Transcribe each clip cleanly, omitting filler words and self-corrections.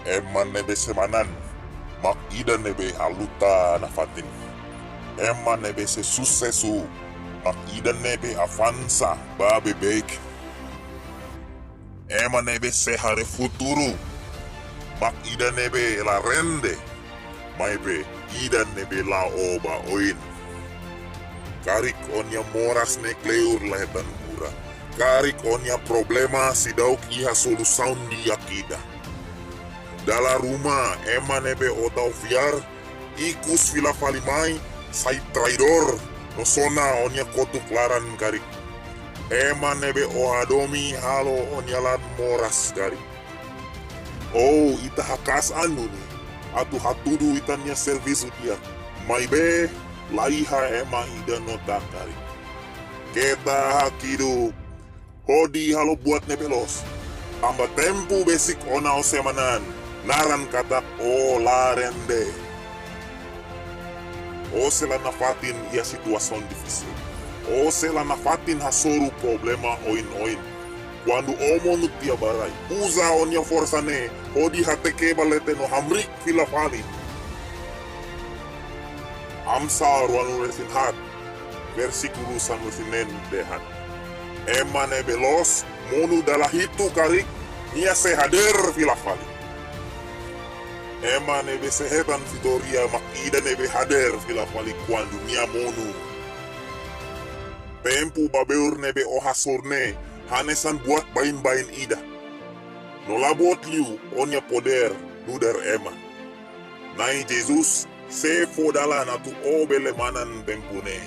Eman nebe semanan, mak ida nebe haluta nafatin. Eman nebe se sucesu, mak ida nebe avanza babe baik. Eman nebe se hare futuro, mak ida nebe la rende. Maibe ida nebe la oba oin. Karik onya moras ne kleur lehetan kura. Karik onya problema si dauk iha solusaun di yakida. Dala rumah eman nebe otau fiar, ikus vila falimai, sai traidor, no sona onya kotuk laran karik. Eman nebe ohadomi halo onyalan moras karik. Oh ita hakas anu ni, atu hatudu itanya servisu dia. Maibe laiha ema ida nota karik. Keta hakidu, hodi halo buat nebelos. Amba tempu basic onao semanan. Naran katak o larende. O sela nafatin ia situação difícil. O sela nafatin hasoru problema oin-oin. Quando omo no tia barai, usa onia força ne, odi hateke balete no hamrik fila fali. Amsal ruanu resin hat, versikulo sanu sinen dehat. Emane belos, monu dalahitu karik, nia se hader fila fali. Ema nebe sehetan Vitoria makida nebe hader fila fali quando mia monu. Tempo babeur nebe ohasorne hanesan buat bain-bain ida. Nola buat liu onya poder nuder ema. Nai Jesus se fodala natu obele manan tempune.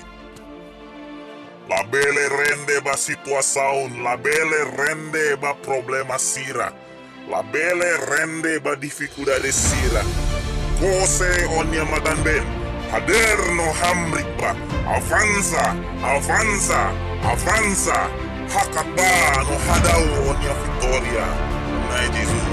La bele rende ba situasaun, la bele rende ba problema sira. La bele rende ba dificuldade sira. Kose onya madan ben. Hader no hamrik ba. Avanza, avanza, avanza. Hakaba no hadau onya Vitoria. Nai Jesus.